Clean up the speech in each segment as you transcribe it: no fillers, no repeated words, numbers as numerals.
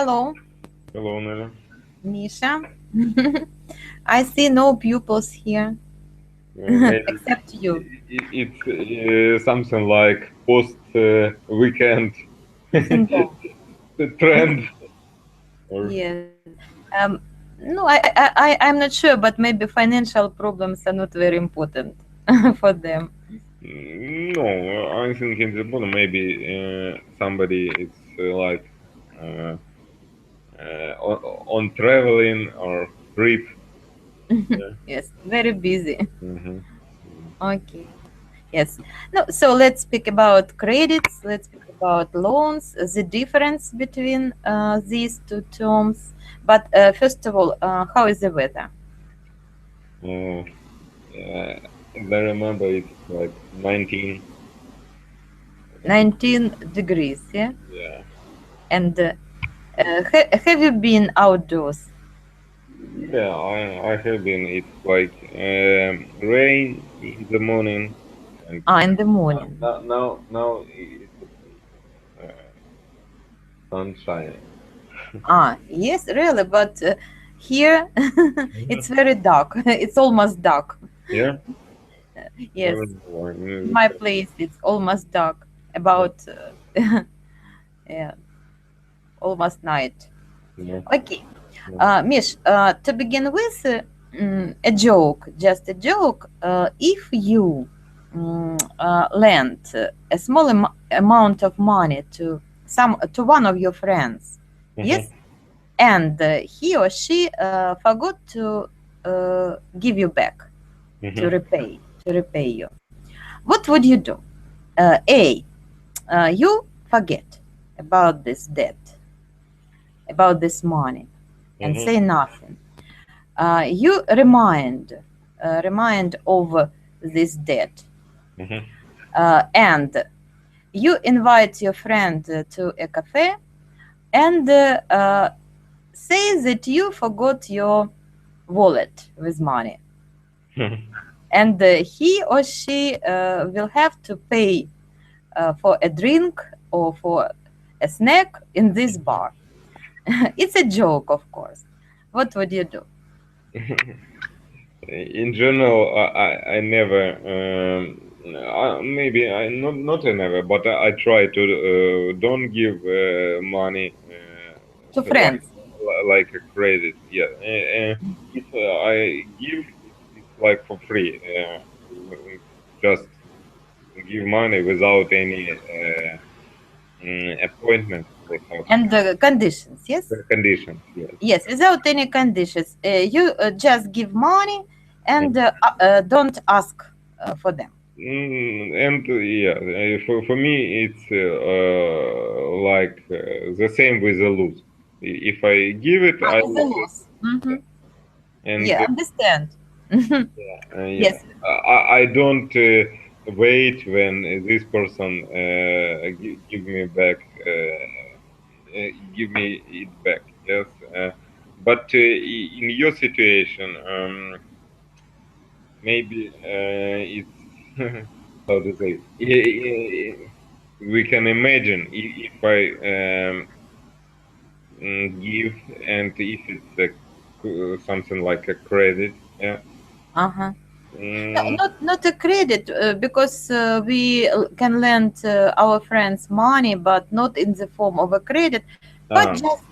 Hello, Hello, Nelly. Misha. I see no pupils here Maybe except you. it's something like post weekend Syndrome. trend. Or Yes. No, I'm not sure, but maybe financial problems are not very important for them. no, I think in the bottom maybe somebody is like uh, on traveling or trip. Yeah. Yes, very busy. hmm Okay. Yes. No, so let's speak about credits. Let's speak about loans, the difference between these two terms. But first of all, how is the weather? Uh, and I remember it's like 19. 19 degrees, yeah? Yeah. And have you been outdoors? Yeah, I have been. It's like rain in the morning, and Ah, in the morning. now it's okay. Sun shining. Ah, yes, really, but here it's Mhm. very dark. It's almost dark. Yeah, I Yes, don't know why. in Maybe my place it's almost dark. About yeah, almost night. yeah. Okay, Yeah. Mish, to begin with, a joke, just a joke. If you lend a small amount of money to one of your friends, Mhm, yes, and he or she forgot to give you back, to mhm, repay you, what would you do? A, you forget about this debt, about this money, and mhm, say nothing. You remind of this debt, mhm, and you invite your friend to a cafe and say that you forgot your wallet with money, mhm. and he or she will have to pay for a drink or for a snack in this bar. It's a joke, of course. What would you do? In general, I never. Maybe I not I never, but I try to don't give money To friends. like a credit. Yeah, if I give, it's like for free. Just give money without any appointment or something. And the conditions, yes? Conditions. Yes. Yes, without any conditions. You just give money and don't ask for them. And yeah, for me, it's like the same with the lose. If I give it, Ah, I it's a lose it. loss. Hmm. And Yeah, understand. Mhm. yeah, Yes. I don't wait when this person give me back, give me it back. Yes, but in your situation, maybe it's how to say it. We can imagine if I give, and if it's something like a credit, yeah. Uh-huh. No, Mm, not a credit because we can lend our friends money, but not in the form of a credit, but ah, just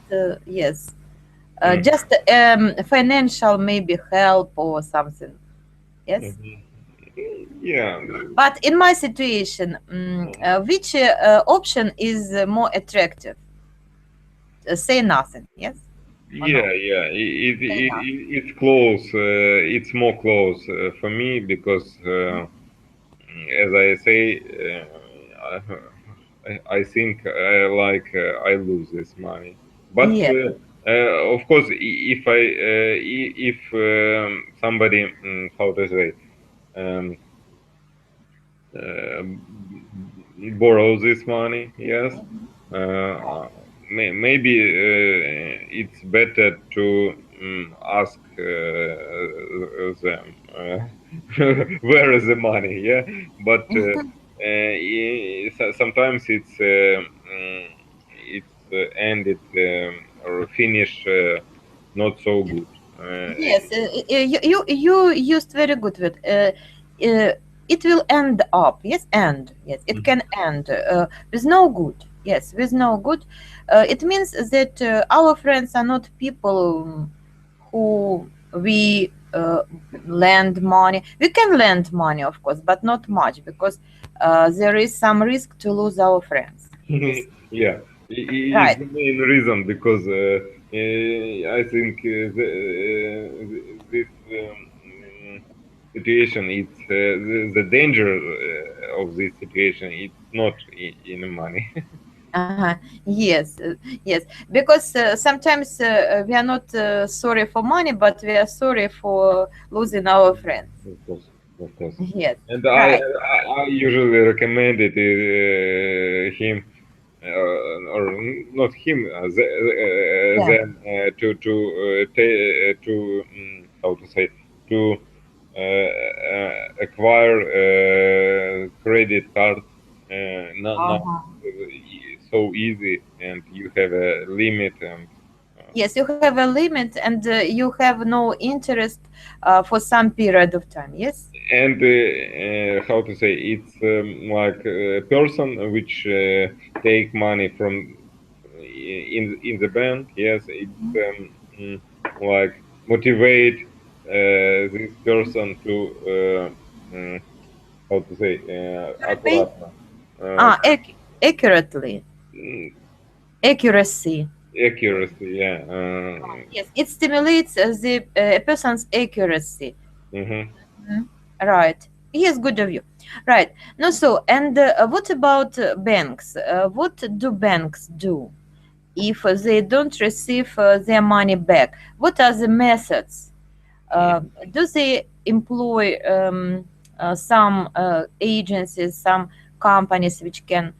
yes, mm, just financial maybe help or something. Yes. mhm. Yeah. But in my situation, which option is more attractive? Say nothing. Yes or no? Yeah, yeah, Say nothing. it's close. It's more close for me because, as I say, I think I lose this money. But Yes. of course, if if somebody, how to say, um, uh, borrows this money, yes, maybe it's better to ask them where is the money, yeah. But sometimes it's ended or finish not so good. Yes, you used very good word. It will end up. Yes, end. Yes, it can end with no good. Yes, with no good. It means that our friends are not people who we lend money. We can lend money, of course, but not much because there is some risk to lose our friends. Yes. Yeah, it's Right. the main reason because I think this situation, it's the danger of this situation. It's not in money. Uh-huh. Yes, yes. Because sometimes we are not sorry for money, but we are sorry for losing our friends. Of course, of course. Yes, And right. I usually recommend it him or not him Yeah. them to how to say to acquire credit card not Uh-huh. so easy, and you have a limit, and Yes, you have a limit and you have no interest for some period of time. Yes. how to say, it's like a person which take money from in the bank. Yes, it's like motivate this person to how to say Repay? аккуратно, uh, Accurately. mm, Accuracy. accuracy. Yeah. Yes, it stimulates the person's accuracy. Mhm. Mhm. Right. Yes, good of you. Right. No, so, and what about banks? What do banks do if they don't receive their money back? What are the methods? Do they employ some agencies, some companies which can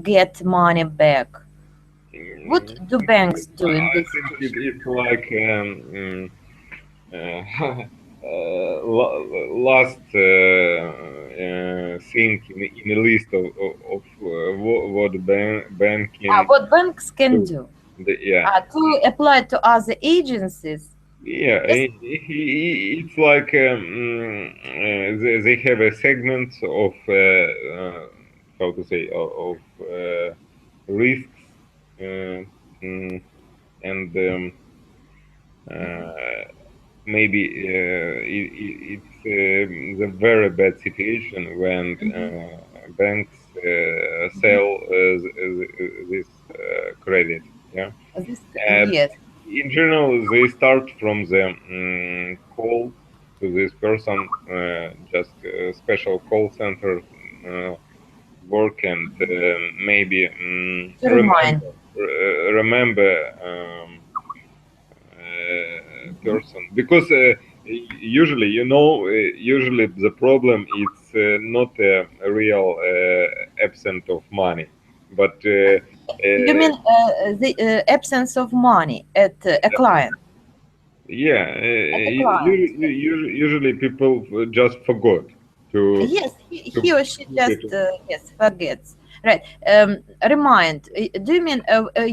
get money back? What do banks do in I this think situation? it's like last thing in a list of what banking What banks can do. do? Yeah, To apply to other agencies. yeah. Yes. It's like they have a segment of how to say of risks, uh, and uh, maybe it's the very bad situation when banks sell this credit. Yeah. Uh, Yes. in general, they start from the call to this person, just a special call center work, and maybe To remind. remember person, because usually, usually the problem is not a real absence of money, but You mean the absence of money at a client? yeah, At a client. Yes. usually people just forgot to Yes, to he or she put just it. yes forgets. Right. Remind. Do you mean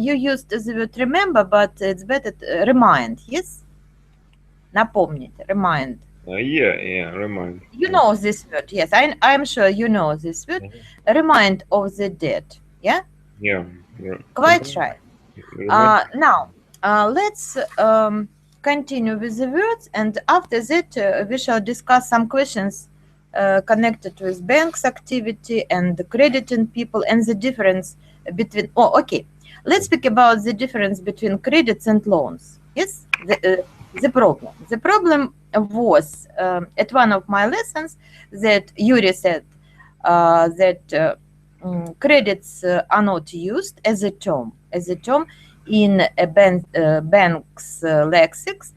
you used the word remember, but it's better remind? Yes. Напомнить. Remind. Yeah, remind. You know this word. Yes, I'm sure you know this word. Mhm. Remind of the dead. Yeah. Yeah, Quite right. remind. Now, let's continue with the words, and after that, we shall discuss some questions connected with banks activity and crediting people and the difference between. Oh, okay. Let's speak about the difference between credits and loans. Yes, the problem. The problem was at one of my lessons that Yuri said that credits are not used as a term in a bank's lexics.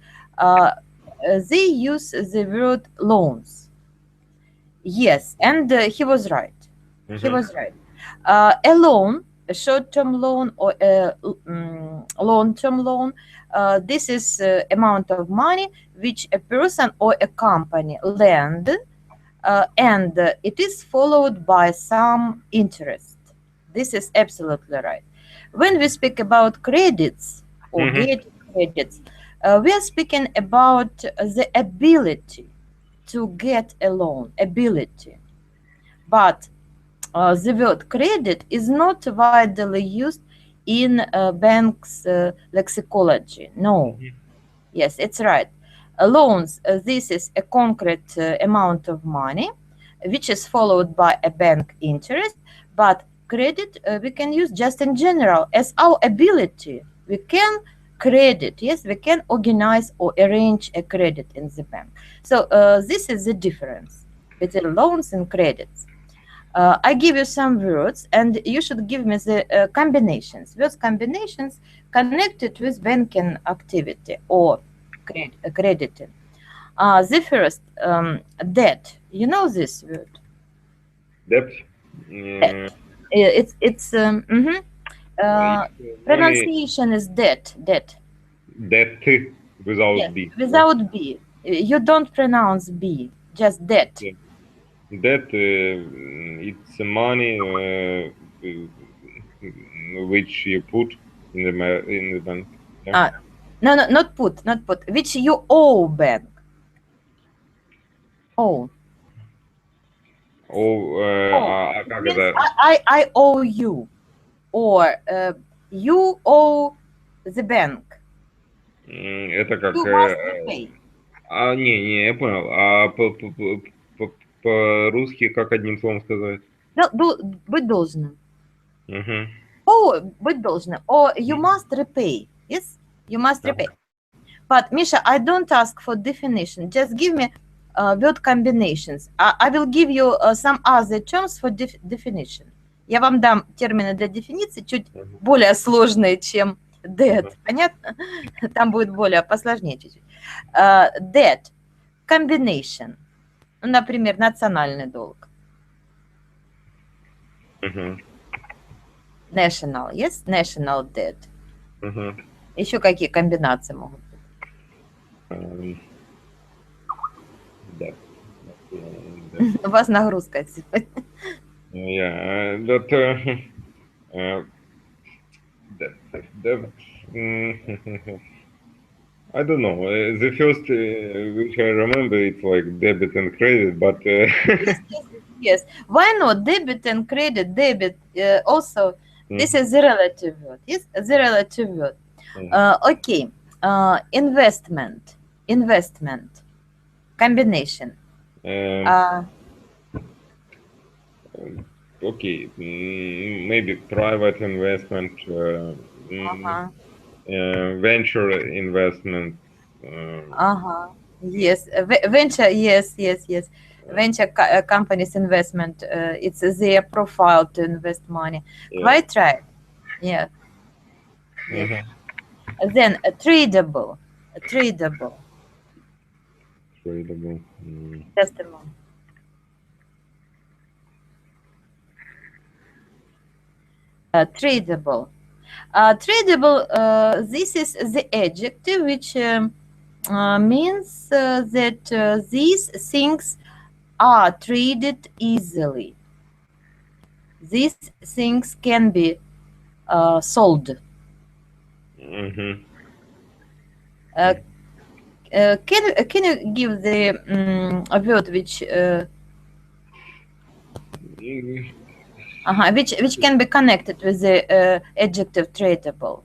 They use the word loans. Yes, and he was right. He Mhm. was right. A loan, a short-term loan or a long-term loan, this is amount of money which a person or a company lend, and it is followed by some interest. This is absolutely right. When we speak about credits, or Mhm. get credits. We are speaking about the ability to get a loan, ability. But the word credit is not widely used in banks' lexicology. No. Mhm. Yes, it's right. Loans, this is a concrete amount of money, which is followed by a bank interest. But credit we can use just in general as our ability. We can credit, yes, we can organize or arrange a credit in the bank. So this is the difference between loans and credits. I give you some words and you should give me the combinations, words combinations connected with banking activity or crediting. The first, debt. You know this word? Debt. Debt. It's It's money. pronunciation is debt. Debt. Debt without Yes, B. Right? without B. You don't pronounce B. Just debt. Yeah. Debt. It's money which you put in the bank. Yeah. No, no, not put, not put. Which you owe bank. Owe. А It как means это? I owe you, or you owe the bank. Это как... You must repay. не, я понял. А по-русски как одним словом сказать? Быть должным. Угу. Oh, быть должным. Or you must repay. Yes, you must repay. But Misha, I don't ask for definition. Just give me word combinations. I will give you some other terms for definition. Я вам дам термины для дефиниции чуть более сложные, чем debt. Понятно? Там будет более посложнее чуть-чуть. Debt. Combination. Ну, например, национальный долг. National. Yes? National debt. Еще какие комбинации могут быть? Debt. У вас нагрузка сегодня. Yeah, that I don't know. The first which I remember, it's like debit and credit, but Yes. Why not debit and credit? Debit also. This is the relative word. Yes, the relative word. Okay. Investment. Investment. Combination. Okay, maybe private investment, venture investment. Yes, venture. Yes. Venture companies investment. It's their profile to invest money. Quite right. Yeah. Yes. Then tradable. Tradable. Tradable. Just a moment. Tradable. Tradable, this is the adjective which means that these things are traded easily. These things can be sold. Can you give the word which can be connected with the adjective tradable?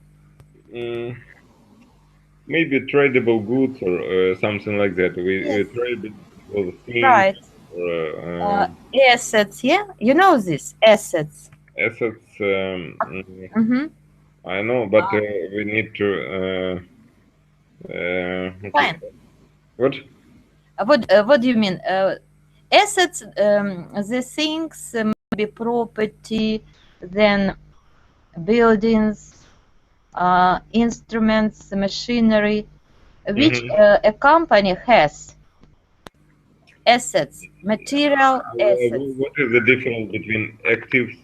Maybe tradable goods or something like that. We trade things. Right. Or, assets, yeah? You know this, assets. Assets, I know, but we need to... okay. Fine. What? What do you mean? Assets, the things, maybe property, then buildings, instruments, machinery, which a company has. Assets, material assets. What is the difference between actives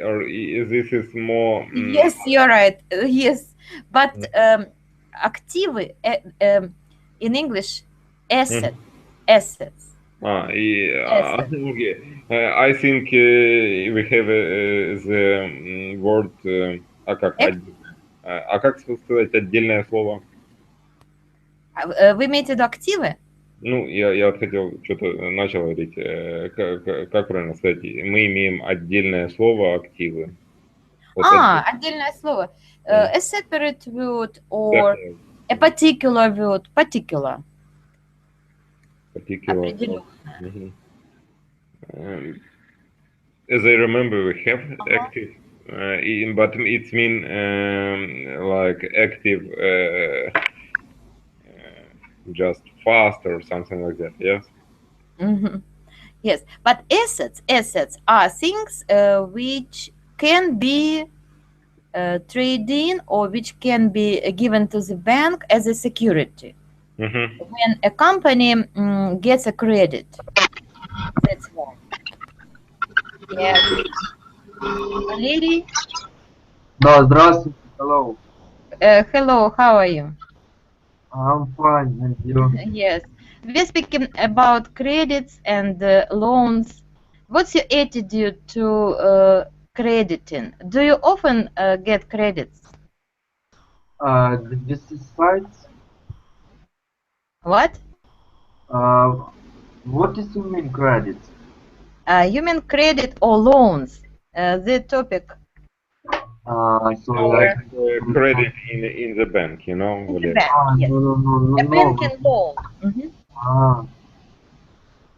or this is more... Yes, you're right. Yes, but active in English, asset, assets. Okay. I think we have the word А как сказать отдельное слово? Вы имеете в виду активы? Ну, я вот хотел, что-то начал говорить, как правильно сказать, мы имеем отдельное слово активы. Вот Отдельное слово. Мгм. A separate word or Definitely. a particular word, particular. Particular. Определенно. Mhm. As I remember, we have active, but it's mean like active, just fast or something like that. Yes. Mhm. Yes, but assets are things which can be traded or which can be given to the bank as a security Mm-hmm. when a company gets a credit. That's why. Yes. Valery, Да, здравствуйте, hello. hello, how are you? I'm fine, and you? Yes, we're speaking about credits and loans. What's your attitude to crediting? Do you often get credits? This is sites. What? What is you mean credits? You mean credit or loans? The topic. So Or like Credit in the bank, you know. in the Valeria. bank, yes. no, A banking loan.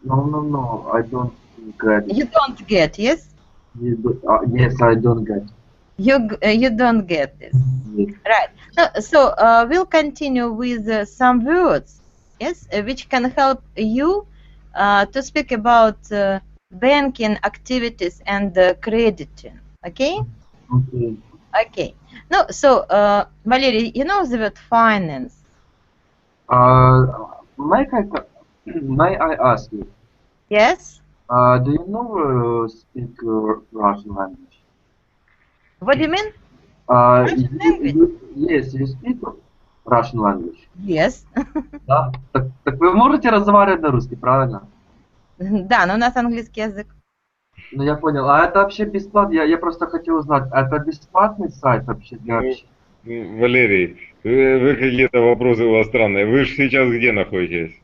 no, I don't credit. You don't get, yes? Yes, I don't get. You don't get this. Yes. Right. So we'll continue with some words, yes, which can help you to speak about banking activities and crediting. Okay? Okay. Okay. No, so Valery, you know the word finance. May I ask you? Yes? Do you know speak Russian language? What do you mean? You, Language? yes, you speak Russian language. Yes. Да. Так вы можете разговаривать на русский, правильно? Да, но у нас английский язык. Ну я понял. А это вообще бесплатно? Я просто хотел узнать, это бесплатный сайт вообще для общения? Валерий, вы какие-то вопросы у вас странные. Вы же сейчас где находитесь?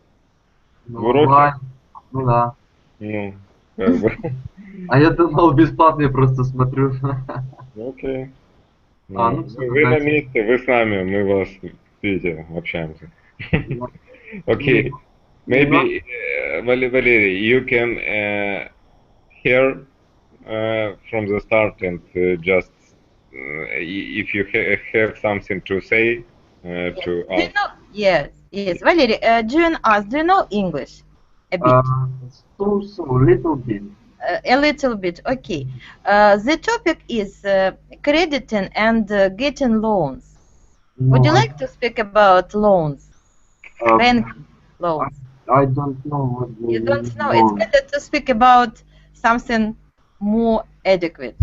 Ну, В уроке? онлайн. Ну да. Ну, как бы. А я думал бесплатный, просто смотрю. Окей. Ну все, Вы на тогда. месте, вы с нами, мы вас, видите, общаемся. Okay, maybe Valery, you can hear from the start and just if you have something to say to Do you us. know? Yes. Valery, join us. Do you know English? A bit. So little bit. A little bit. Okay. The topic is crediting and getting loans. Would you like to speak about loans? Bank loans. I don't know what You don't know. It's better to speak about something more adequate.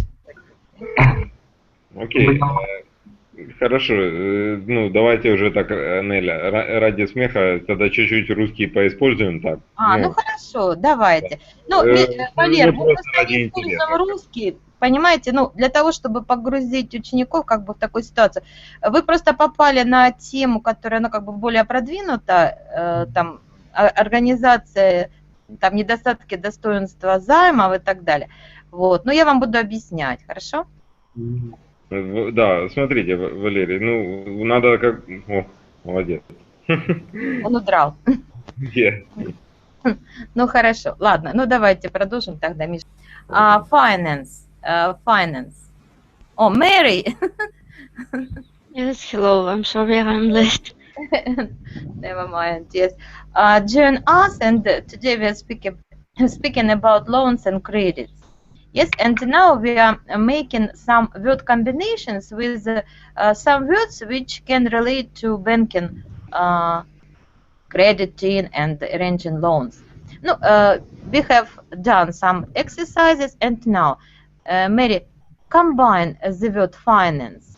Окей. Хорошо, ну давайте уже так, Неля, ради смеха, тогда чуть-чуть русский поиспользуем так. Ну хорошо, давайте. Ну, Валер, мы просто не используем русский, понимаете, ну, для того, чтобы погрузить учеников как бы в такую ситуацию. Вы просто попали на тему, которая, ну, как бы более продвинута, там, организация, там, недостатки достоинства займов и так далее. Вот, но я вам буду объяснять, хорошо? Да, смотрите, Валерий, ну, надо как... О, молодец. Он удрал. Yeah. Ну, хорошо. Ладно, ну, давайте продолжим тогда, Миша. Finance. Oh, Mary. Yes, hello. I'm sorry I'm late. Never mind. Yes. Join us, and today we are speaking about loans and credits. Yes, and now we are making some word combinations with some words which can relate to banking, crediting, and arranging loans. No, we have done some exercises, and now, Mary, combine the word finance.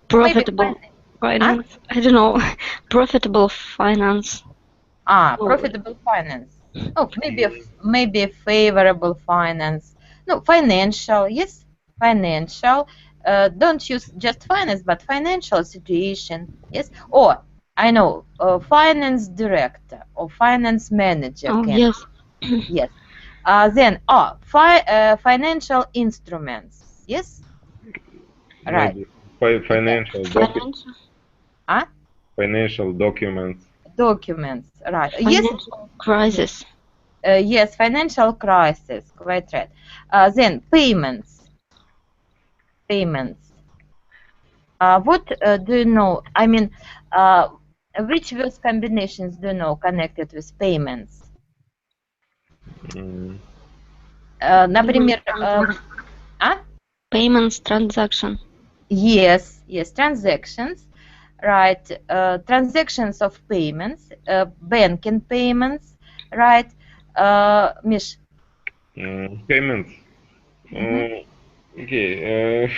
Profitable finance. I don't know. Profitable finance. Profitable finance. Oh, maybe favorable finance. No, financial. Yes, financial. don't use just finance, but financial situation. Yes. Or I know finance director or finance manager. Oh, can yes. Yes. Then financial instruments. Yes. Right. Maybe financial Financial, financial documents. Documents. Right. Yes. financial crisis. Yes. Financial crisis. Quite right. Then payments. Payments. What do you know? I mean, which verse combinations do you know connected with payments? Mm. Например, Payments transaction. yes, transactions, right? Transactions of payments, banking payments, right? Mish. Payments. Okay.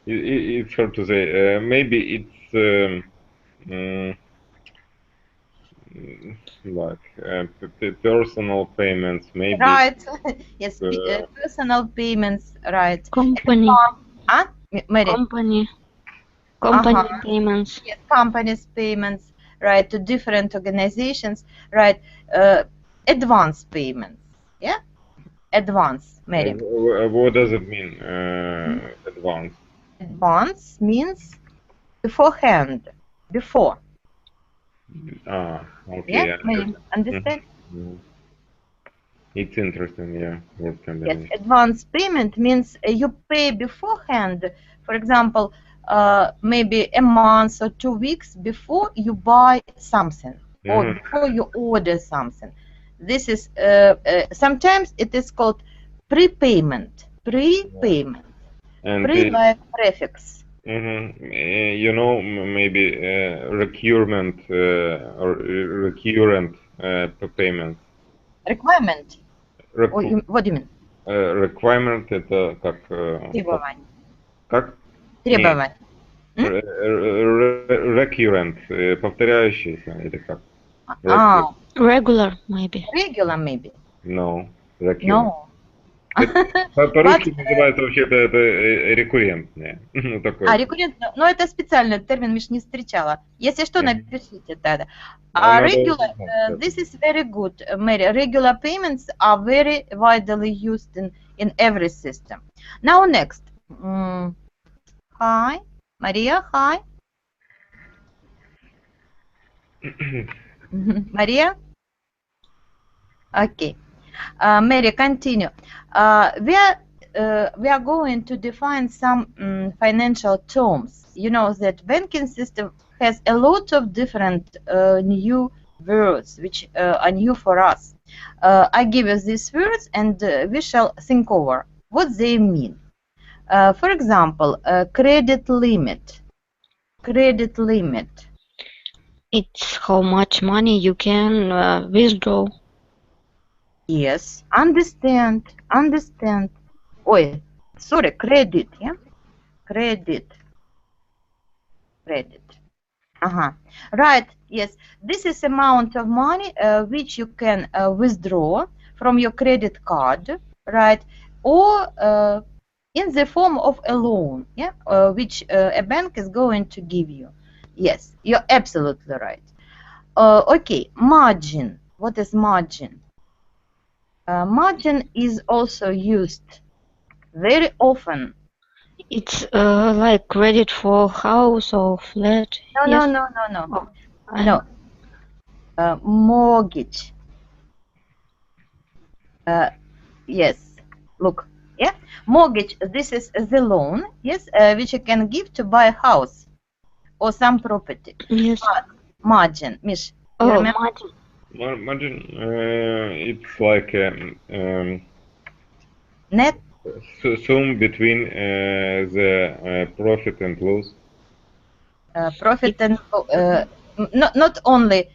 It's hard to say. Maybe it's like personal payments. Maybe. Right. Yes, Uh, personal payments, right? Company. Mary. Company payments. Yes, companies payments, right, to different organizations, right? Advance payments, yeah? Advance, Mary. What does it mean? Advance. Advance means beforehand, before. Okay. Yeah, Mary, understand? It's interesting, yeah. Word Yes, combination. advance payment means you pay beforehand. For example, maybe a month or 2 weeks before you buy something or before you order something. This is sometimes it is called prepayment. Prepayment. And Pre like prefix. you know, maybe recurrent or recurrent payments. Requirement. What do you mean? Requirement это как Требование. как? Требование. Recurrent, повторяющийся или как? Regular, maybe. Regular, maybe. No. Recurrent. No. По-русски называется вообще-то это рекуррентное. Ну, такое. Рекуррент, но это специальный термин, Миш, не встречала. Если что, напишите тогда. Regular, this is very good, Mary. Regular payments are very widely used in every system. Now next. Hi, Maria, hi. Maria? Okay. Mary, continue. We are going to define some financial terms. You know that banking system has a lot of different new words which are new for us. I give you these words and we shall think over what they mean. For example, credit limit. Credit limit. It's how much money you can withdraw. Yes, understand. Oi, sorry, credit, yeah? Credit. Right, yes. This is amount of money which you can withdraw from your credit card, right? Or in the form of a loan, yeah? Which a bank is going to give you. Yes, you're absolutely right. Okay, margin. What is margin? Margin is also used very often. It's like credit for house or flat. No. No. Mortgage. Yes. Look. Yeah. Mortgage. This is the loan. Yes. Which you can give to buy a house or some property. Yes. Margin. Mish. Oh, margin. Margin. It's like net sum between the profit and loss. Profit and not only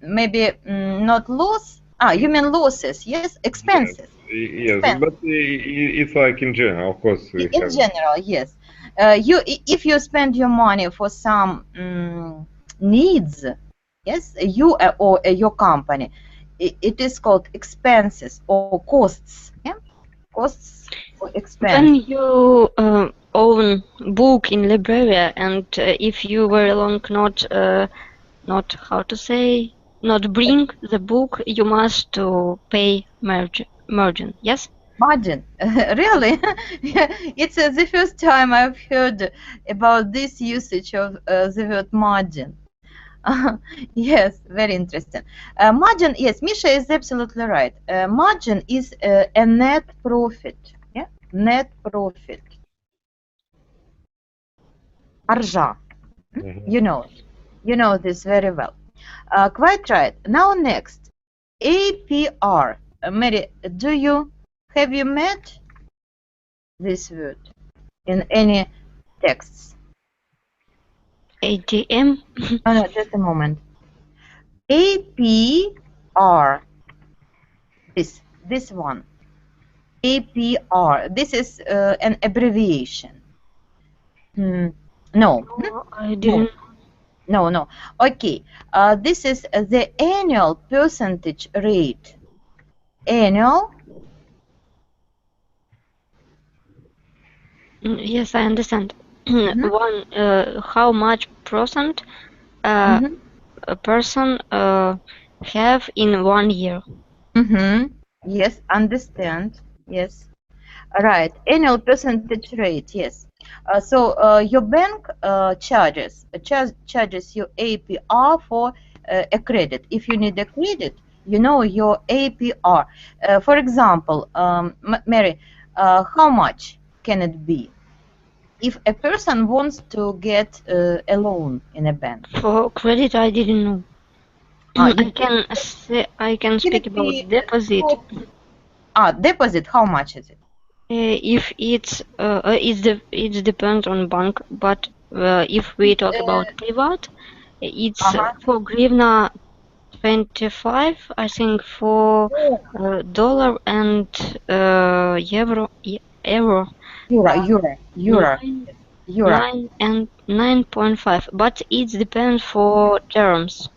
maybe not loss. You mean losses? Yes, expenses. Yes, but it's like in general, of course. In general, yes. If you spend your money for some needs, yes, you or your company, it is called expenses or costs. Yeah, costs or expenses. When you own book in library, and if you very long not how to say, not bring the book, you must to pay margin. Yes. Margin, really? Yeah, it's the first time I've heard about this usage of the word margin. Yes, very interesting. Margin, yes, Misha is absolutely right. Margin is a net profit. Yeah, net profit. Arja, you know this very well. Quite right. Now next, APR. Mary, have you met this word in any texts? ATM. No, just a moment. APR. This one. APR. This is an abbreviation. No. No, I didn't. No. Okay. This is the annual percentage rate. Annual. Yes, I understand. How much percent a person have in 1 year? Yes, understand. Yes. Right. Annual percentage rate. Yes. So your bank charges your APR for a credit. If you need a credit, you know your APR. For example, Mary, how much can it be if a person wants to get a loan in a bank? For credit, I didn't know. I can speak about deposit. Deposit. How much is it? If it depends on bank, but if we talk about private, it's for hryvnia 25, I think, for dollar and euro. Euro. 9 and 9.5, but it depends for terms.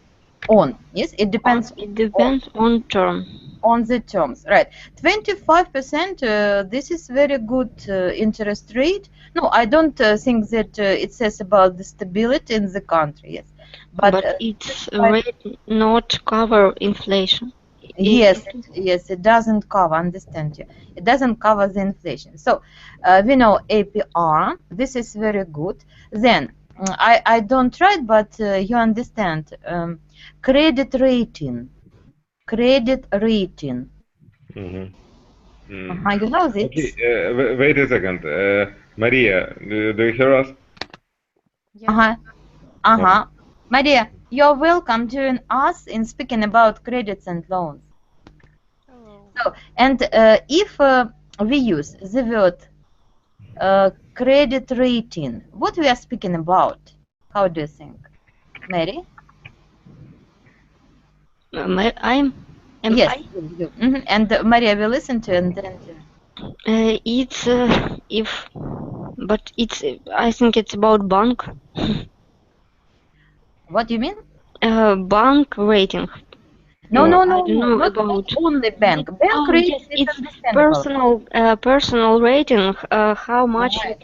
Yes, it depends. It depends on term. On the terms, right? 25%. This is very good interest rate. No, I don't think that it says about the stability in the country. Yes, but its rate not cover inflation. Yes, it doesn't cover. Understand you? It doesn't cover the inflation. So we know APR. This is very good. Then I don't write, but you understand. Credit rating. Credit rating. You know this? Okay, wait a second. Maria, do you hear us? Maria, you're welcome to join us in speaking about credits and loans. So, and if we use the word credit rating, what we are speaking about? How do you think, Mary? Yes. And Maria will listen to and then. It's but it's. I think it's about bank. What do you mean? Bank rating. No, not about only bank. Bank rating is personal rating. How much you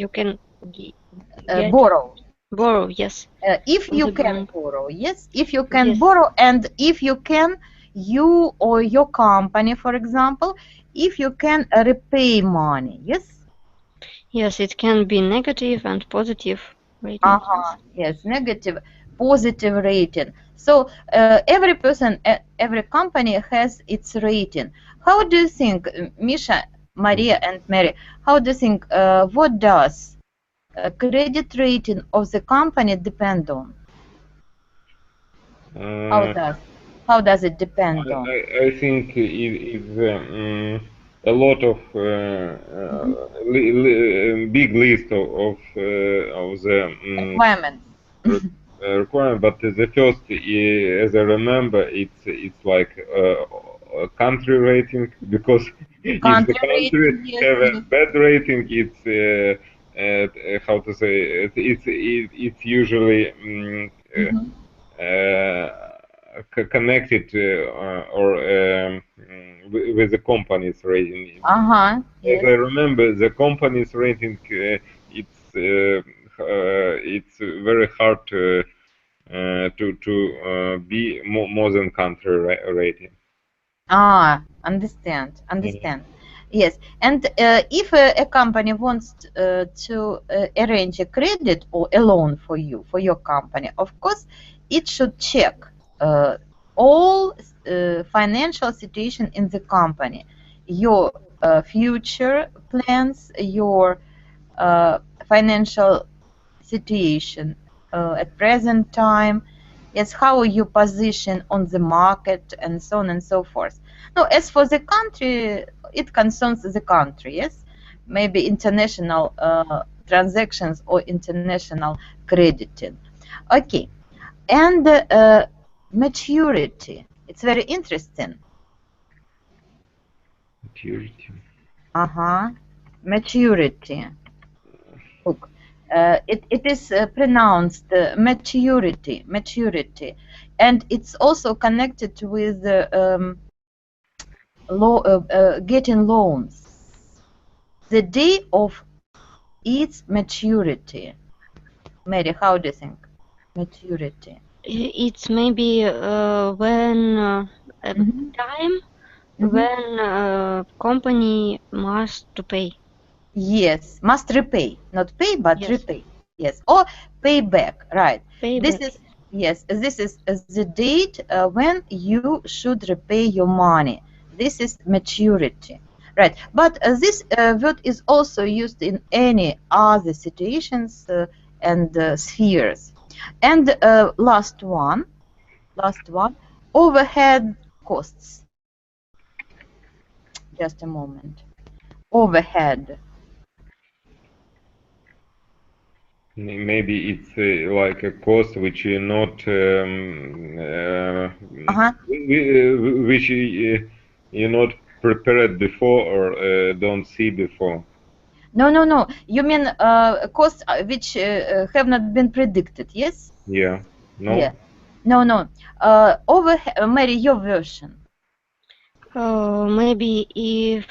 can get borrow. Borrow, yes. If you can borrow, yes. If you can borrow, and if you can, you or your company, for example, if you can repay money, yes. Yes, it can be negative and positive rating. Yes, negative, positive rating. So every person, every company has its rating. How do you think, Misha, Maria, and Mary? How do you think? What does credit rating of the company depend on? How does it depend on? I think it is a lot of big list of the requirements. Requirement, but the first, as I remember, it's like a country rating, because if the country have a bad rating, it's how to say, it's usually connected or with the company's rating. Uh-huh. As Yes. I remember, the company's rating, it's very hard to be more than country rating. Ah, understand. Yes, and if a company wants to arrange a credit or a loan for you, for your company, of course, it should check all financial situation in the company, your future plans, your financial situation at present time, yes, how you position on the market, and so on and so forth. Now, as for the country, it concerns the country, yes, maybe international transactions or international crediting. Okay, and maturity. It's very interesting. Maturity. Maturity. Look, it is pronounced maturity, and it's also connected with getting loans. The day of its maturity. Mary, how do you think? Maturity. It's maybe when a Mhm. time Mhm. when company must to pay. Yes, must repay, not pay, but Yes. repay. Yes, or pay back, right? Pay This back. is this is the date when you should repay your money. This is maturity, right? But this word is also used in any other situations and spheres. And last one, overhead costs. Just a moment. Overhead. Maybe it's like a cost which you're not Uh-huh. which you're not prepared before or don't see before. No. You mean costs which have not been predicted, yes? Yeah. No. Yeah. No. Mary, your version. Maybe if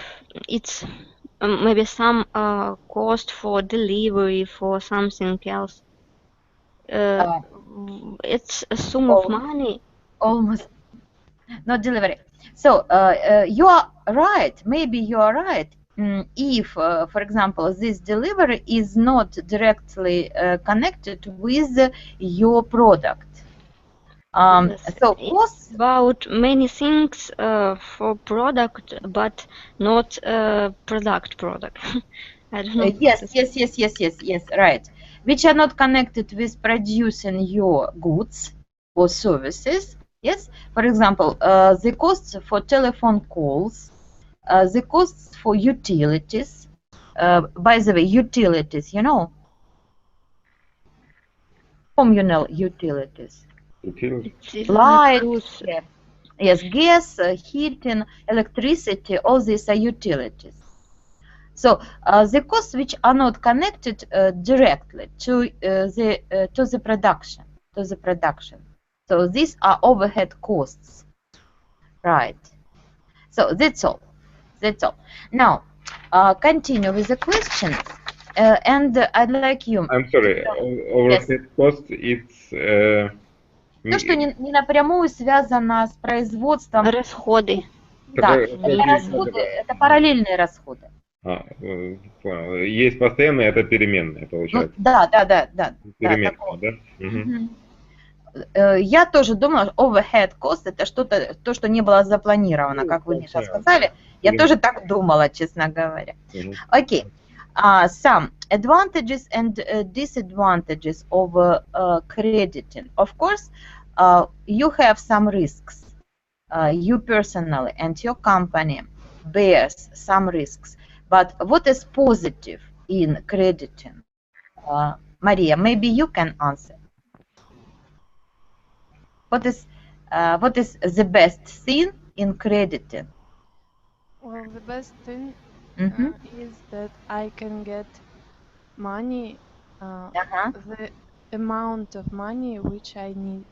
it's maybe some cost for delivery for something else. Uh, It's a sum of money. Almost. Not delivery. So you are right. Maybe you are right. If, for example, this delivery is not directly connected with your product. Yes. So It's costs. about many things for product, but not product. I don't know. Yes, right. Which are not connected with producing your goods or services. Yes, for example, the costs for telephone calls, the costs for utilities. By the way, utilities, communal utilities, It's light, use yes, gas, heating, electricity, all these are utilities. So the costs which are not connected directly to the production, So these are overhead costs, right? So that's all. Now continue with the questions, and I'd like you. I'm sorry. Overhead cost. It's То, что не напрямую связано с производством. расходы. Да, это расходы, это параллельные расходы. Понял. Есть постоянные, это переменные, получается. Да. Переменные, да? Я тоже думала, overhead cost это что-то, то, что не было запланировано, как вы, Миша, сказали. Я тоже так думала, честно говоря. Окей. Some advantages and disadvantages of crediting. Of course, you have some risks. You personally and your company bears some risks. But what is positive in crediting? Maria, maybe you can answer. What is the best thing in crediting? Well, the best thing is that I can get money, the amount of money which I need.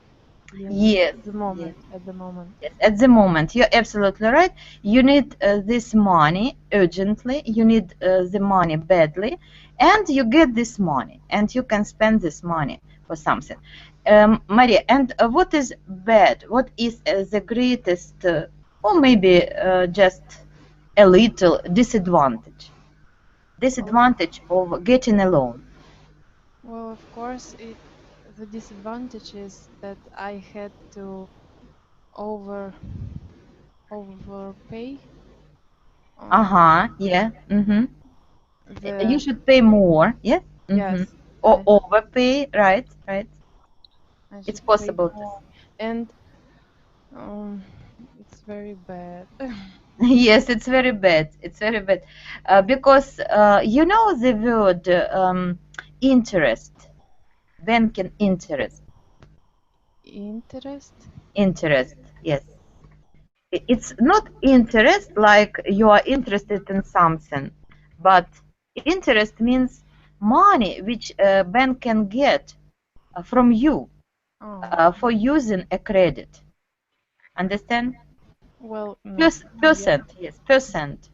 Yes, At the moment. At the moment. yes, at the moment, you're absolutely right. You need this money urgently. You need the money badly, and you get this money, and you can spend this money for something. Maria, and what is bad? What is the greatest, or maybe just a little disadvantage? Disadvantage of getting a loan. Well, of course, the disadvantage is that I had to overpay. Yeah. Mm-hmm. You The should pay more. Yes. Mm-hmm. yes, Or overpay. Right. Right. I It's should pay possible. more, and it's very bad. Yes, it's very bad. It's very bad because you know the word interest, banking interest, Interest? interest. Yes, it's not interest like you are interested in something, but interest means money which bank can get from you for using a credit. Understand? Well, Percent. Yes, percent.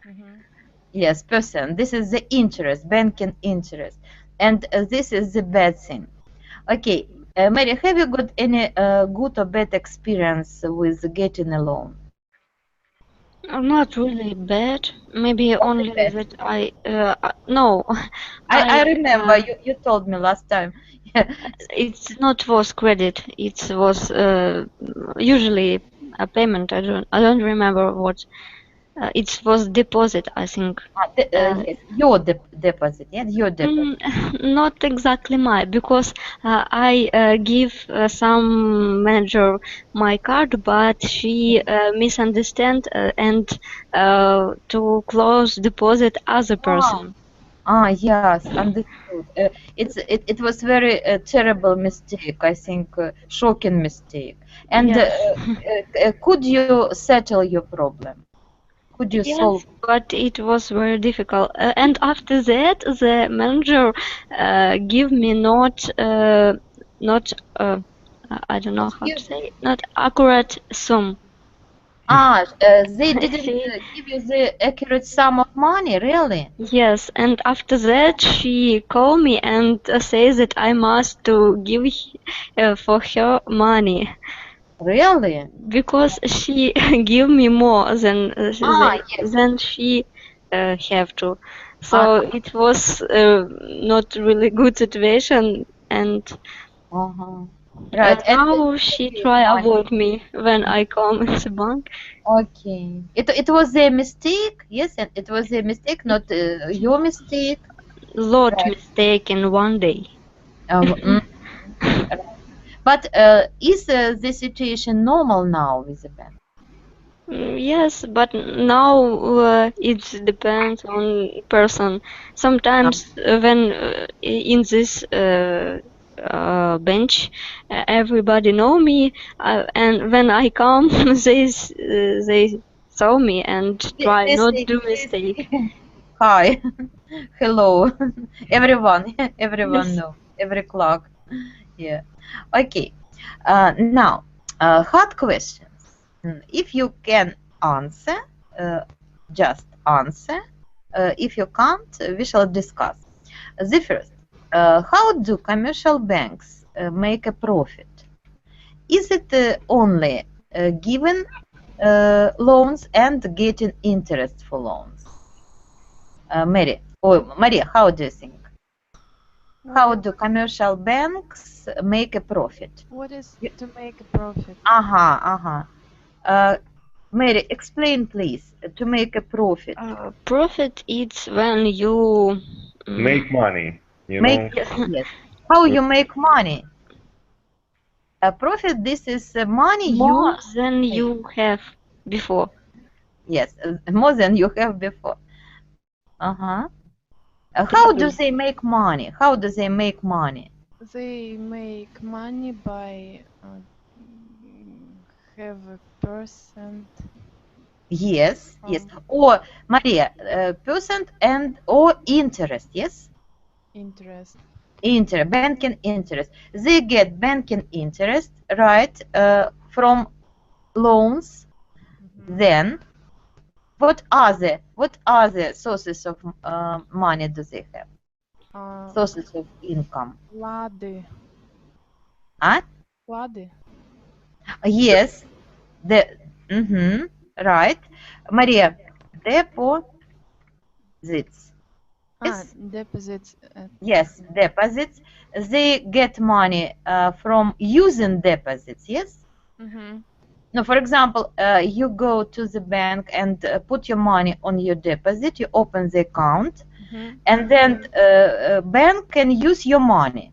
Mhm. Yes, percent. This is the interest, banking interest, and this is the bad thing. Okay, Mary, have you got any good or bad experience with getting a loan? Not really bad. Maybe only bad. that I no. I remember you told me last time. It's not was credit. It was usually a payment. I don't remember what. It was deposit, I think. Yes, your deposit. Yes, your deposit. Not exactly my, because I give some manager my card, but she misunderstand and to close deposit other person. Yes, understood. It was very terrible mistake. I think shocking mistake. And Yes. could you settle your problem? Could you solve? Yes, but it was very difficult. And after that, the manager give me not I don't know how to say, not accurate sum. They didn't give you the accurate sum of money, really? Yes, and after that she called me and says that I must to give for her money. Really? Because she give me more than Yes. than she have to. So it was not really good situation, and Right. now she try avoid me when I come in the bank. Okay. It was a mistake, yes, and it was a mistake, not your mistake. Lot mistake in one day. But is the situation normal now with the bank? Yes, but now it depends on person. Sometimes when in this bench, everybody know me, and when I come, they saw me and try They not say, do mistake. hi, hello, everyone Yes. know, every clock. Yeah. Okay. Now, hard questions. If you can answer, just answer. If you can't, we shall discuss. The first, how do commercial banks make a profit? Is it only giving loans and getting interest for loans? Mary, or Maria, how do you think? How do commercial banks make a profit? What is to make a profit? Mary, explain please, to make a profit. Profit is when you Make money, you know. Yes. How you make money? A profit, this is money more than you have before. Yes, more than you have before. How do they make money? How do they make money? They make money by have a percent. Yes, yes. Or Maria, percent and or interest, yes? Interest. banking interest. They get banking interest, right, from loans. Then, what other sources of money do they have? Sources of income. Вклады. Huh? Вклады. Yes, right. Maria, deposits. Yes. Deposits. Yes, deposits. They get money from using deposits. Yes. Now, for example, you go to the bank and put your money on your deposit. You open the account, and then bank can use your money.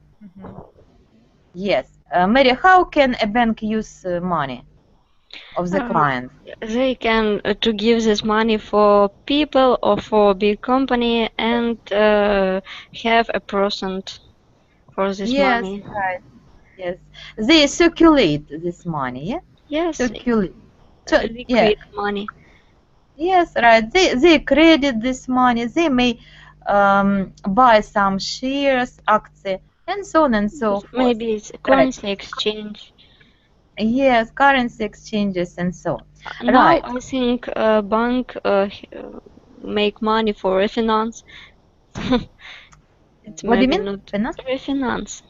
Yes, Mary, how can a bank use money of the client? They can to give this money for people or for big company and have a percent for this money. Yes, right. Yes, they circulate this money. Yeah. Yes, Circulate. So, liquid money. Yes, right. They credit this money. They may buy some shares, акции, and so on and so forth. Maybe it's currency exchange. Yes, currency exchanges and so on. Now Right. I think bank make money for refinance. It's What do you maybe mean? not Finance? refinance.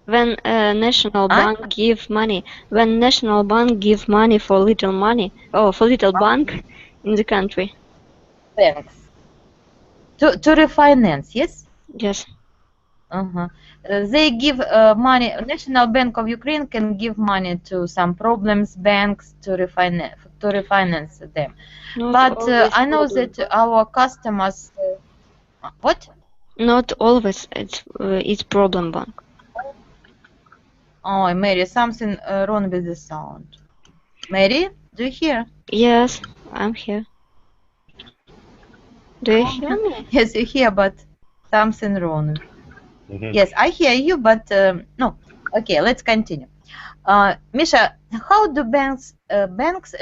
When national bank give money, when national bank give money for little money or for little bank in the country. Banks. To refinance, yes? Yes. They give money. National Bank of Ukraine can give money to some problems banks to refinance them. Not But I know that our customers. What? Not always. It's problem bank. Oh, Mary, something wrong with the sound. Mary, do you hear? Yes, I'm here. Do you hear me? Yes, you hear, but something wrong. Yes, I hear you, but no. Okay, let's continue. Misha, how do banks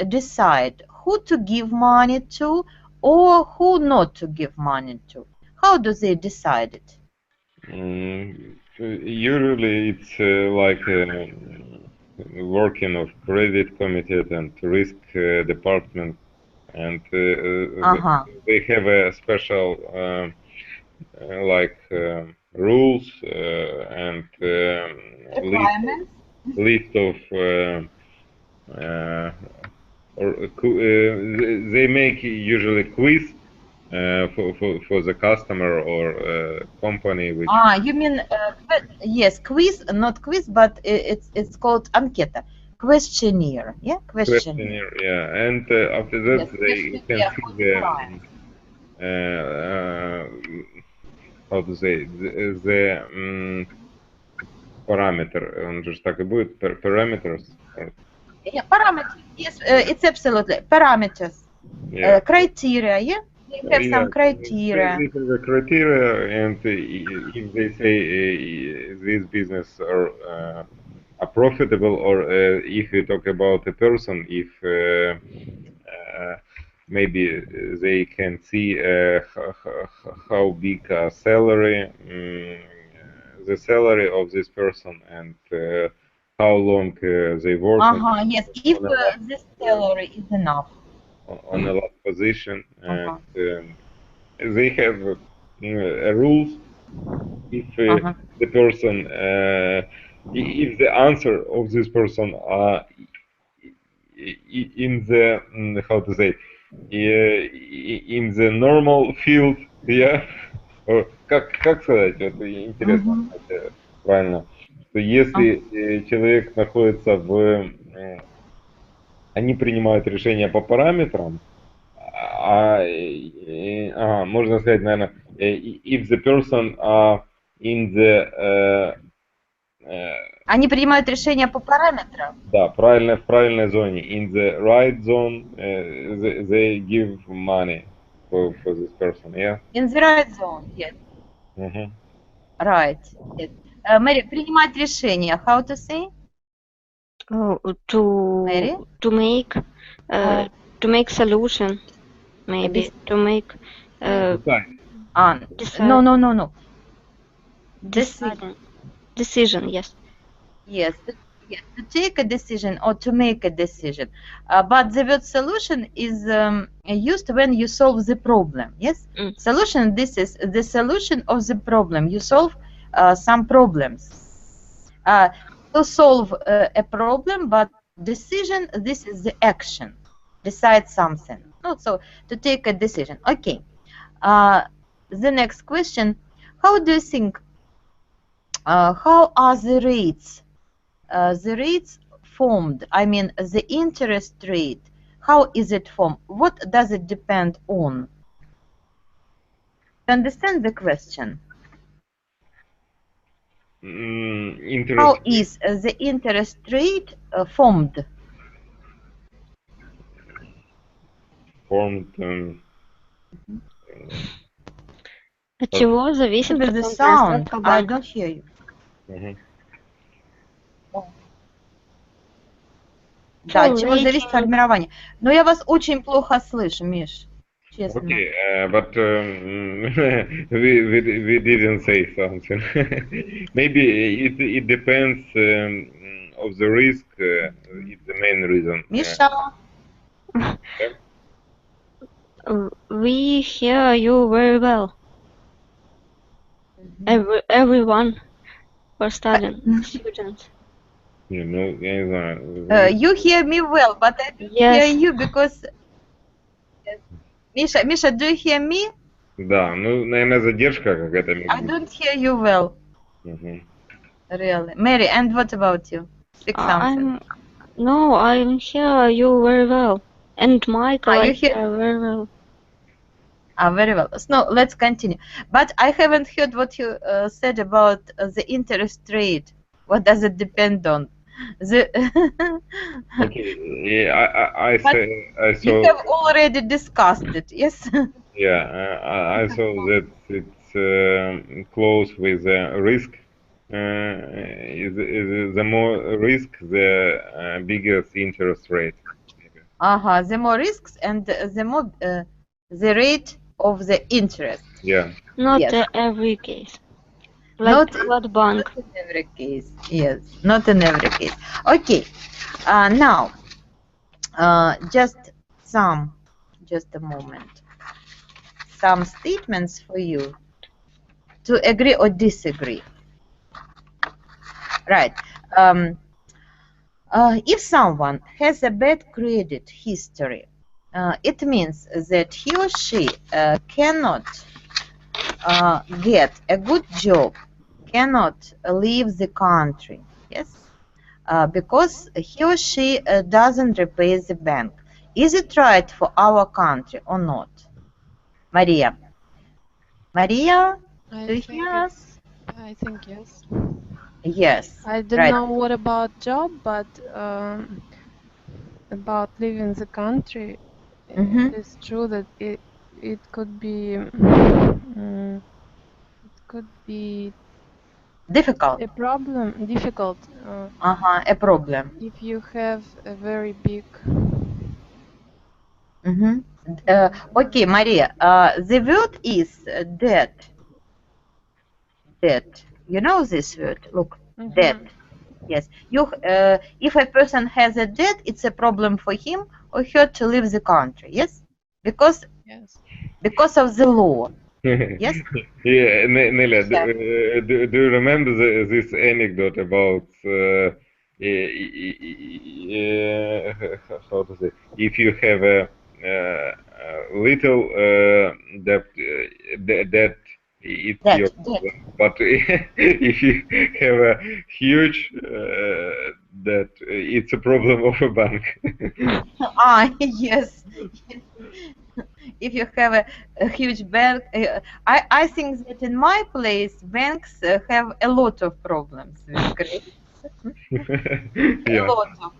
decide who to give money to or who not to give money to? How do they decide it? Usually it's like working of credit committee and risk department, and they have a special rules and list of they make usually quiz for the customer or company. Which you mean yes, quiz, not quiz, but it's called анкета, questionnaire, yeah, questionnaire. Yeah, and after that they can see the how to say the parameter. Он же так и будет parameters. Yeah, parameters. Yes, it's absolutely parameters. Yeah. Criteria. Yeah, they have some criteria. This is the criteria, and if they say this business are profitable, or if you talk about a person, if maybe they can see how big a salary, the salary of this person, and how long they work. Yes, if this salary is enough. On a last position, and they have rules. If the person, if the answer of this person are in the how to say, in the normal field, yeah, or как сказать, это интересно, правильно, что если человек находится они принимают решения по параметрам, можно сказать, наверное, if the person are in the они принимают решения по параметрам. Да, правильно, в правильной зоне. In the right zone, they give money for this person, yeah? In the right zone, yes. Right. Yes. Mary, принимать решения, how to say? To make solution, maybe to make no. Decision, yes. Yes, to take a decision or to make a decision. But the word solution is used when you solve the problem. Yes, Mm. solution. This is the solution of the problem. You solve some problems. To solve a problem, but decision. This is the action. Decide something. No, so to take a decision. Okay. The next question: how do you think? How are the rates? The rates formed, I mean the interest rate, how is it formed? What does it depend on? To understand the question, Interest how is the interest rate formed? formed. От чего зависит With the процентная sound, ставка I банка? don't hear you. Да, от чего зависит формирование? Но я вас очень плохо слышу, Миш, честно. Okay, but we didn't say something. Maybe it depends of the risk. It's the main reason. Миша, We hear you very well. Everyone for studying, students. You know, я не знаю. you hear me well, but I don't hear you because... Misha, do you hear me? Да, ну, наверное, задержка какая-то. I don't hear you well. Really. Mary, and what about you? Speak something. No, I hear you very well. And Michael, you I hear very well. Very well. So let's continue. But I haven't heard what you said about the interest rate. What does it depend on? Okay, yeah, I saw. You have already discussed it, yes? Yeah, I saw that it's close with the risk. Is the more risk, the bigger interest rate. The more risks and the more the rate of the interest. Yeah. Not every case. Like what bank? Not in every case. Yes, not in every case. Okay. Now, just a moment. Some statements for you to agree or disagree. Right. If someone has a bad credit history, it means that he or she cannot get a good job, cannot leave the country, yes, because he or she doesn't repay the bank. Is it right for our country or not? Maria, do you hear us? I think yes. Yes. I don't know what about job, but about leaving the country, it's true that it could be difficult. A problem, difficult. A problem. If you have a very big. Okay, Maria. The word is debt. Debt. You know this word? Look, debt. Yes. If a person has a debt, it's a problem for him or her to leave the country. Yes, because of the law. Yes. Yeah, Nelia, do you remember this anecdote about how to say, if you have a little debt, it's your problem. But if you have a huge debt, it's a problem of a bank. Yes. If you have a huge bank, I think that in my place, banks have a lot of problems with credit.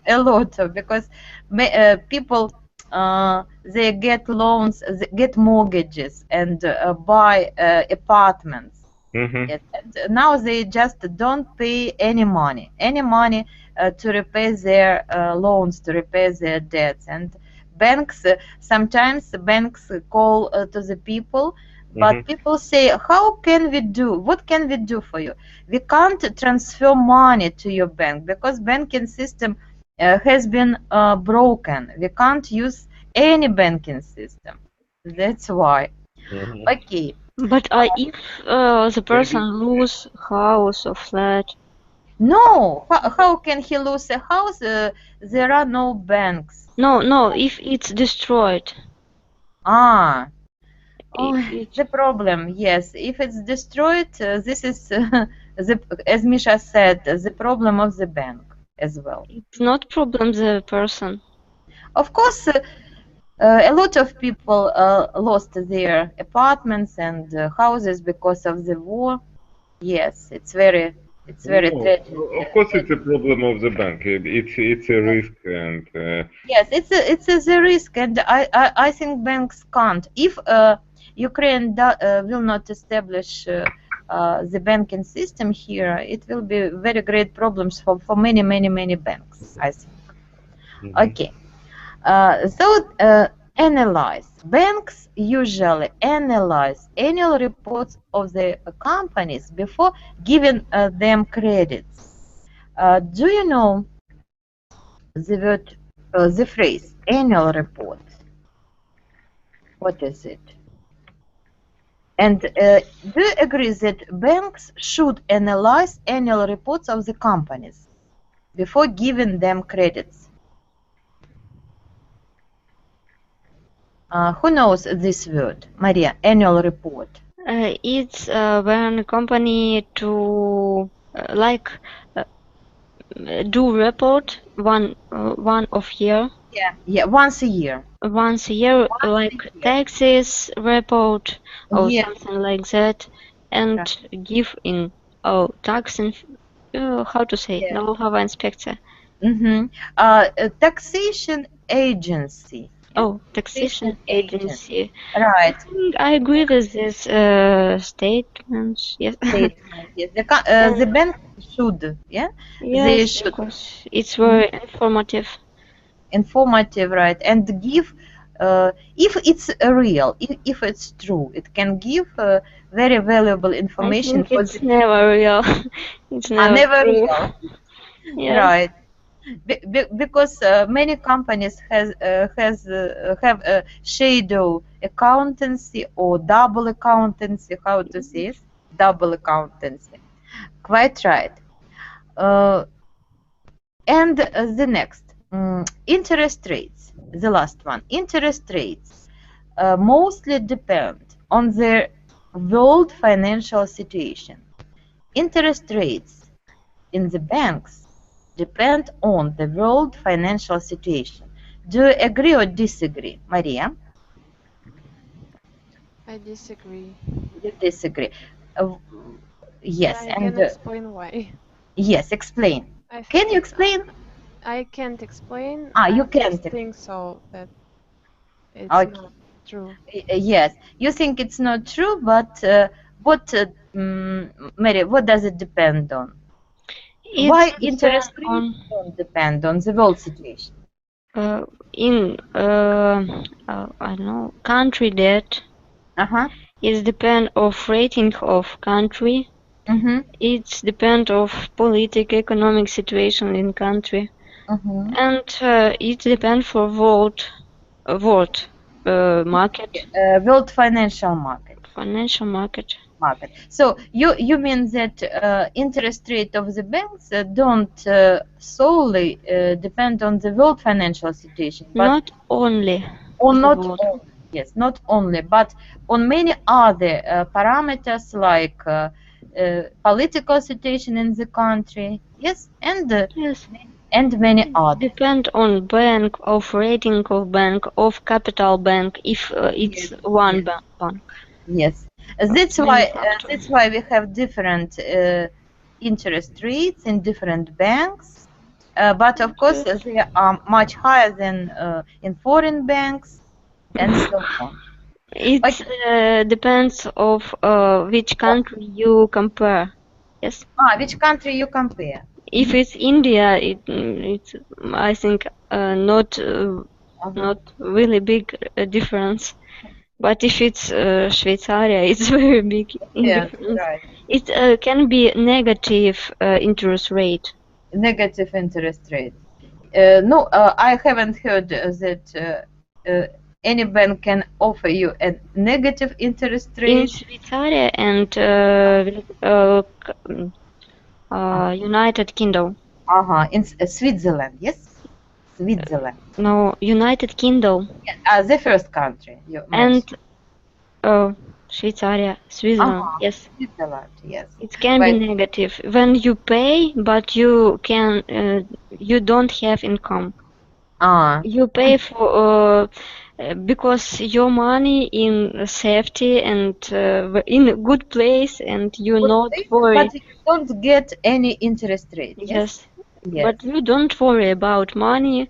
A lot of, because people they get loans, they get mortgages, and buy apartments. And now they just don't pay any money to repay their loans, to repay their debts. And banks, sometimes banks call to the people But Mhm. people say, how can we do? What can we do for you? We can't transfer money to your bank because banking system has been broken. We can't use any banking system. That's why. Mhm. Okay. But if the person lose house or flat, No, how can he lose a house? There are no banks. no, if it's destroyed, Ah, oh, it the problem, yes. If it's destroyed, this is, as Misha said, the problem of the bank as well. it's not problem the person. Of course, a lot of people lost their apartments and houses because of the war. Yes, it's very No, tragic. of course it's a problem of the bank. It's a risk, and Yes, it's a risk, and I think banks can't. If Ukraine will not establish the banking system here, it will be very great problems for many banks, I think. Okay. Analyze. Banks usually analyze annual reports of the companies before giving them credits. Do you know the word, the phrase annual report? What is it? And do you agree that banks should analyze annual reports of the companies before giving them credits? Who knows this word? Maria, annual report. It's when a company to do report one of year Yeah, once a year. once a year, like a year. taxes report or Yeah. something like that, and give in tax and how to say Yeah. налоговая инспекция. Taxation agency. Oh, taxation agency. Right. I agree with this statements. Yes. Statement. Yes. The bank should. Yeah. They Yes, should. because it's very informative. Informative, right? And give. If it's real, if it's true, it can give very valuable I information think it's never real. It's never never true. real. Yes. Right. Because many companies have shadow accountancy or double accountancy. How to say it? Double accountancy. Quite right. And the next, interest rates. The last one. Interest rates mostly depend on the world financial situation. Interest rates in the banks depend on the world financial situation. Do you agree or disagree, Maria? I disagree. You disagree. Yes, I can explain why. yes, explain. Can you explain? I can't explain. You I can't. just think so that it's Okay. not true. Yes, you think it's not true, but what, Mary? What does it depend on? Why interest rates don't depend on the world situation? In I don't know, country debt. It depend of rating of country. It's depend of political economic situation in country, and it depend for world market. World financial market. Financial market. So you mean that interest rate of the banks don't solely depend on the world financial situation, but not only. Or not only, yes, not only, but on many other parameters like political situation in the country, yes, and yes, and many others. Depend on bank, of rating of bank, of capital bank, if it's one bank. Yes, that's why we have different interest rates in different banks, but of course they are much higher than in foreign banks, and so on. It depends of which country you compare. Yes. Which country you compare? If it's India, it's I think not really big difference But if it's Швейцария, it's very big Yes, difference. right. It can be negative interest rate. Negative interest rate. No, I haven't heard that any bank can offer you a negative interest In rate. Швейцария and United Kingdom. In Switzerland, yes? Switzerland. No, United Kingdom The first country you and mentioned. Швейцария, Switzerland. Yes, Switzerland, yes. it can be negative when you pay, but you don't have income. You pay for because your money in safety and in a good place, and you not worry. But you don't get any interest rate. Yes. Yes. But you don't worry about money.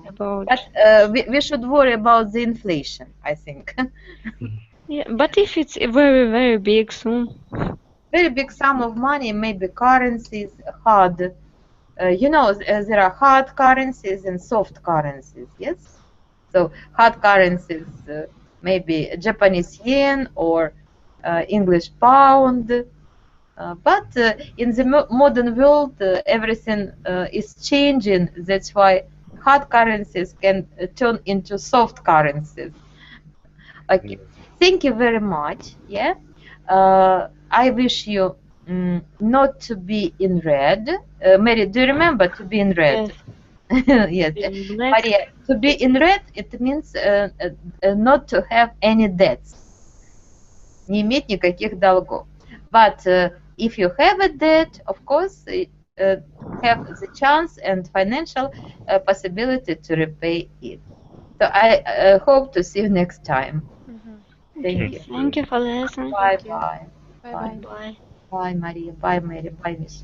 About. But we should worry about the inflation, I think. Yeah, but if it's a very, very big sum. Very big sum of money, maybe currencies, hard. There are hard currencies and soft currencies, yes? So hard currencies, maybe Japanese yen or English pound. But in the modern world, everything is changing. That's why hard currencies can turn into soft currencies. Okay. Thank you very much. Yeah. I wish you not to be in red. Mary, do you remember to be in red? Yes. Maria, to be in red, it means not to have any debts. Не иметь никаких долгов. But if you have a debt, of course, have the chance and financial possibility to repay it. So I hope to see you next time. Thank you. Thank you for the lesson. Bye bye. Bye bye. Bye. Bye Maria. Bye Mary. Bye Miss.